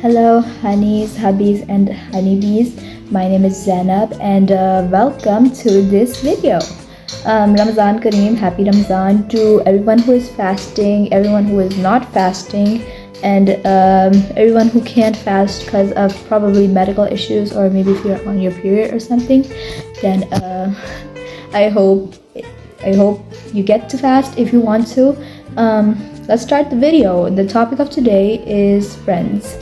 Hello, honeys, hubbies, and honeybees. My name is Zainab, and welcome to this video. Ramazan Kareem, happy Ramazan to everyone who is fasting, everyone who is not fasting, and everyone who can't fast because of probably medical issues, or maybe if you're on your period or something. Then I hope you get to fast if you want to. Let's start the video. The topic of today is friends.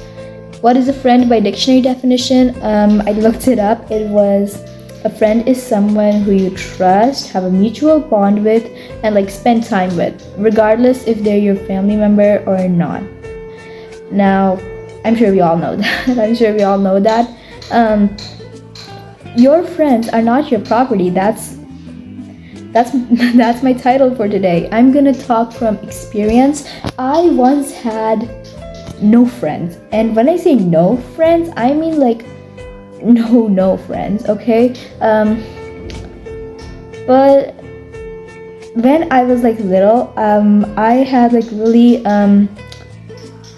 What is a friend by dictionary definition? I looked it up. It was a friend is someone who you trust, have a mutual bond with, and like spend time with, regardless if they're your family member or not. Now, I'm sure we all know that. Your friends are not your property. That's my title for today. I'm gonna talk from experience. I once had no friends, and when I say no friends, I mean like no friends, okay? But when I was like little, I had like really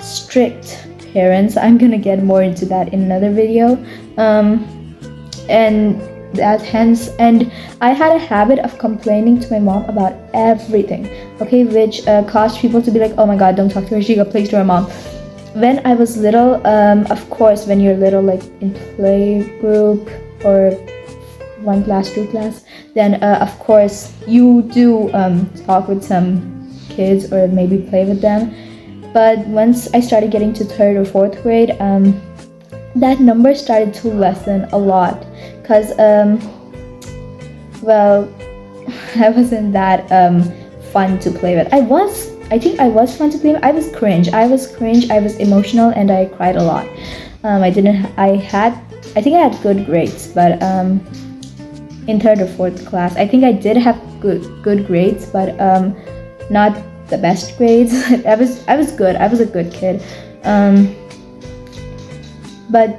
strict parents. I'm gonna get more into that in another video. And I had a habit of complaining to my mom about everything, okay, which caused people to be like, oh my god, don't talk to her, she got placed to her mom. When I was little, of course, when you're little, like in play group or 1 class, 2 class, then of course you do talk with some kids or maybe play with them. But once I started getting to 3rd or 4th grade, that number started to lessen a lot, because well, I wasn't that fun to play with. I think I was fun to play with. I was cringe, I was emotional, and I cried a lot. I think I had good grades, but in 3rd or 4th class, I think I did have good grades, but not the best grades. I was good. I was a good kid. But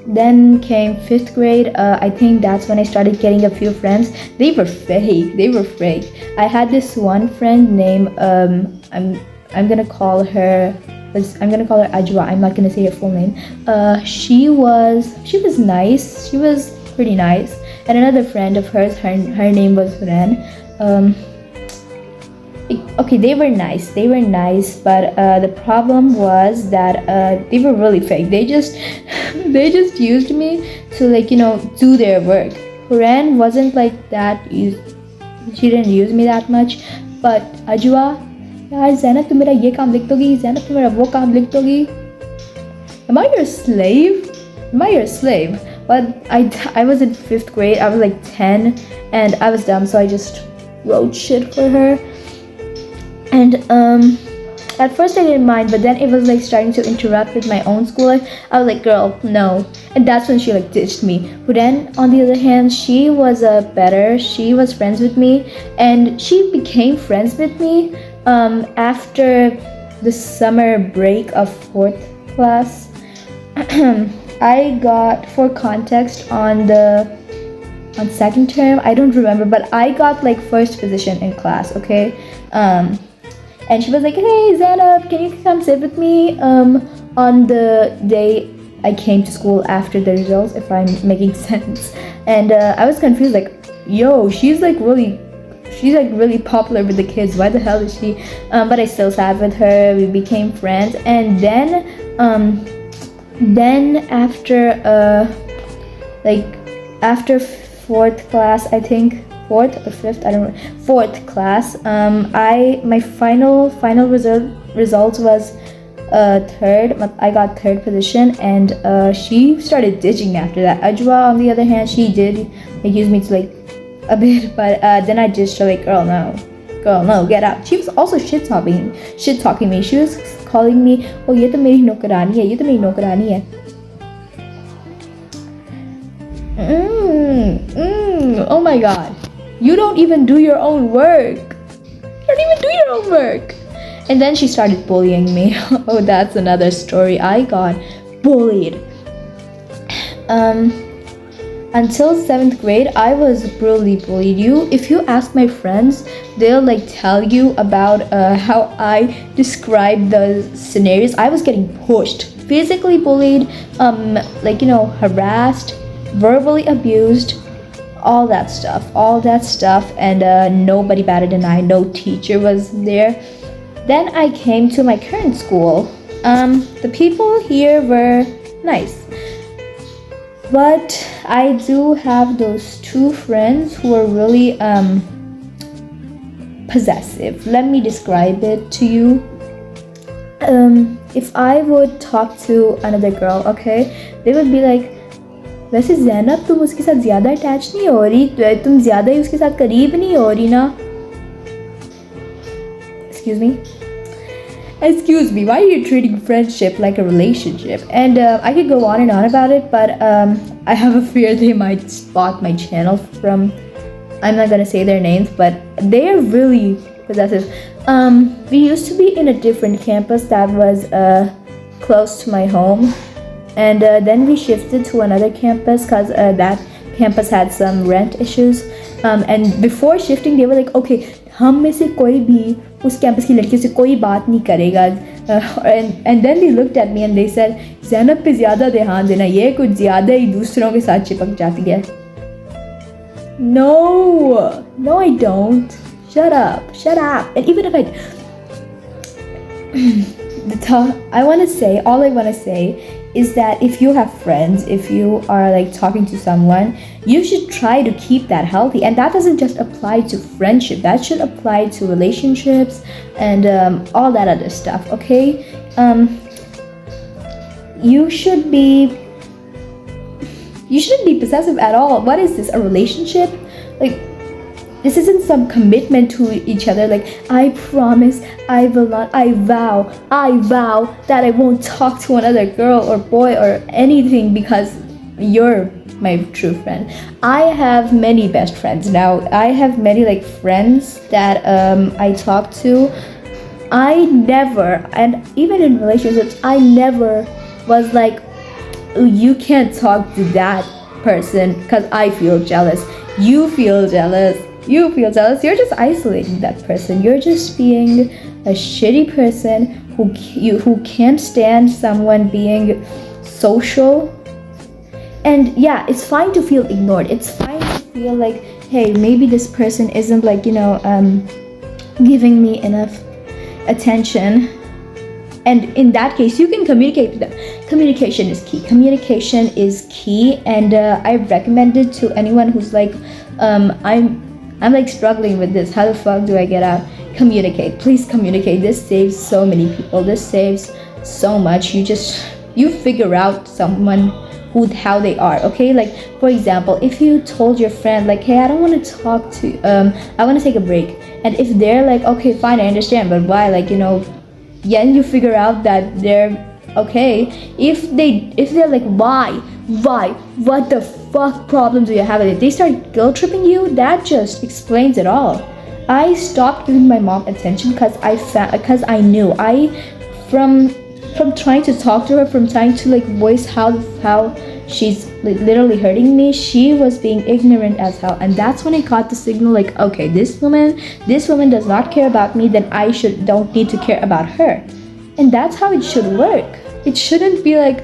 then came 5th grade. I think that's when I started getting a few friends. They were fake. I had this one friend named I'm gonna call her Ajwa. I'm not gonna say her full name. She was nice. She was pretty nice. And another friend of hers, her name was Ren. Okay, they were nice, but the problem was that they were really fake. They just used me to, like, do their work. Ren wasn't like that. She didn't use me that much. But Ajwa, यार ज़ैनब तुम मेरा ये काम लिख दोगी, ज़ैनब तुम मेरा वो काम लिख दोगी. Am I your slave? But I was in 5th grade. I was like 10, and I was dumb, so I just wrote shit for her. And at first I didn't mind, but then it was like starting to interrupt with my own school life. I was like, girl, no. And that's when she like ditched me. But then on the other hand, she was she was friends with me, and she became friends with me after the summer break of 4th class. I got, for context, on 2nd term, I don't remember, but I got like 1st position in class, okay? And she was like, hey Zainab, can you come sit with me on the day I came to school after the results, if I'm making sense. And I was confused, like, yo, she's like really popular with the kids, why the hell is she? But I still sat with her, we became friends. And then after 4th class, I think 4th or 5th, I don't know, 4th class, my final results was 3rd. I got 3rd position, and she started ditching me after that. Ajwa, on the other hand, she did use me to like a bit, but then I just like, girl no, get out. She was also shit talking me. She was calling me, oh ye to meri naukarani hai. Oh my god, you don't even do your own work. And then she started bullying me. Oh, that's another story. I got bullied. Until 7th grade, I was brutally bullied. If you ask my friends, they'll like tell you about how I described the scenarios. I was getting pushed physically bullied, harassed, verbally abused, all that stuff, and nobody batted an eye, no teacher was there. Then I came to my current school. The people here were nice, but I do have those two friends who are really possessive. Let me describe it to you. If I would talk to another girl, okay, they would be like, वैसे ज़ैनब तुम उसके साथ ज़्यादा attach नहीं हो रही, तुम ज़्यादा ही उसके साथ करीब नहीं हो रही ना. Excuse me, why are you treating friendship like a relationship? And I could go on and on about it, but I have a fear they might spot my channel from, I'm not gonna say their names, but they are really possessive. We used to be in a different campus that was close to my home, and then we shifted to another campus because that campus had some rent issues. And before shifting, they were like, okay, हम में से कोई भी उस campus की लड़कियों से कोई बात नहीं करेगा. And then they looked at me and they said, Zainab पे ज़्यादा ध्यान देना, ये कुछ ज़्यादा ही दूसरों के साथ चिपक जाती है. No, I don't. Shut up. And even if all I want to say is that if you have friends, if you are like talking to someone, you should try to keep that healthy. And that doesn't just apply to friendship, that should apply to relationships and all that other stuff, okay? You shouldn't be possessive at all. What is this, a relationship? Like, this isn't some commitment to each other, like, I promise, I will not, I vow that I won't talk to another girl or boy or anything because you're my true friend. I have many best friends now. I have many like friends that I talk to. I never, and even in relationships, I never was like, oh, you can't talk to that person because I feel jealous. You feel jealous. You're just isolating that person. You're just being a shitty person who can't stand someone being social. And yeah, it's fine to feel ignored. It's fine to feel like, hey, maybe this person isn't like, giving me enough attention. And in that case, you can communicate with them. Communication is key. And I recommend it to anyone who's like, I'm like struggling with this. How the fuck do I get out? Communicate. Please communicate. This saves so many people. This saves so much. You figure out someone how they are, okay? Like, for example, if you told your friend like, hey, I don't want to talk to I want to take a break, and if they're like, okay, fine, I understand, but why? Like, yeah, and you figure out that they're okay. If they're like, why, what the fuck problem do you have? If they start guilt tripping you, that just explains it all. I stopped giving my mom attention because I knew from trying to talk to her, from trying to like voice how she's like literally hurting me, she was being ignorant as hell. And that's when I got the signal, like, okay, this woman does not care about me, then I don't need to care about her. And that's how it should work. It shouldn't be like,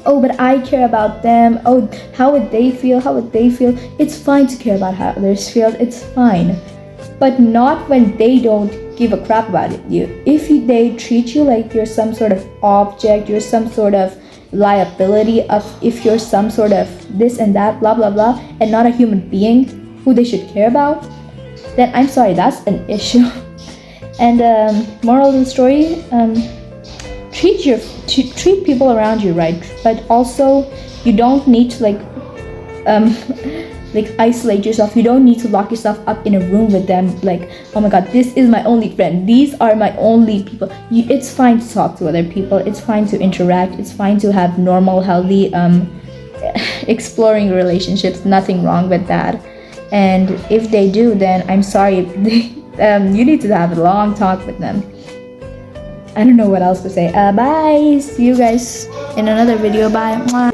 oh, but I care about them. Oh, how would they feel? It's fine to care about how others feel. It's fine. But not when they don't give a crap about you. If they treat you like you're some sort of object, you're some sort of liability, if you're some sort of this and that, blah, blah, blah, and not a human being who they should care about, then I'm sorry, that's an issue. And moral of the story, treat people around you right, but also you don't need to like isolate yourself. You don't need to lock yourself up in a room with them like, oh my god, this is my only friend, these are my only people. It's fine to talk to other people, it's fine to interact, it's fine to have normal, healthy exploring relationships, nothing wrong with that. And if they do, then I'm sorry, you need to have a long talk with them. I don't know what else to say. Bye. See you guys in another video. Bye. Mwah.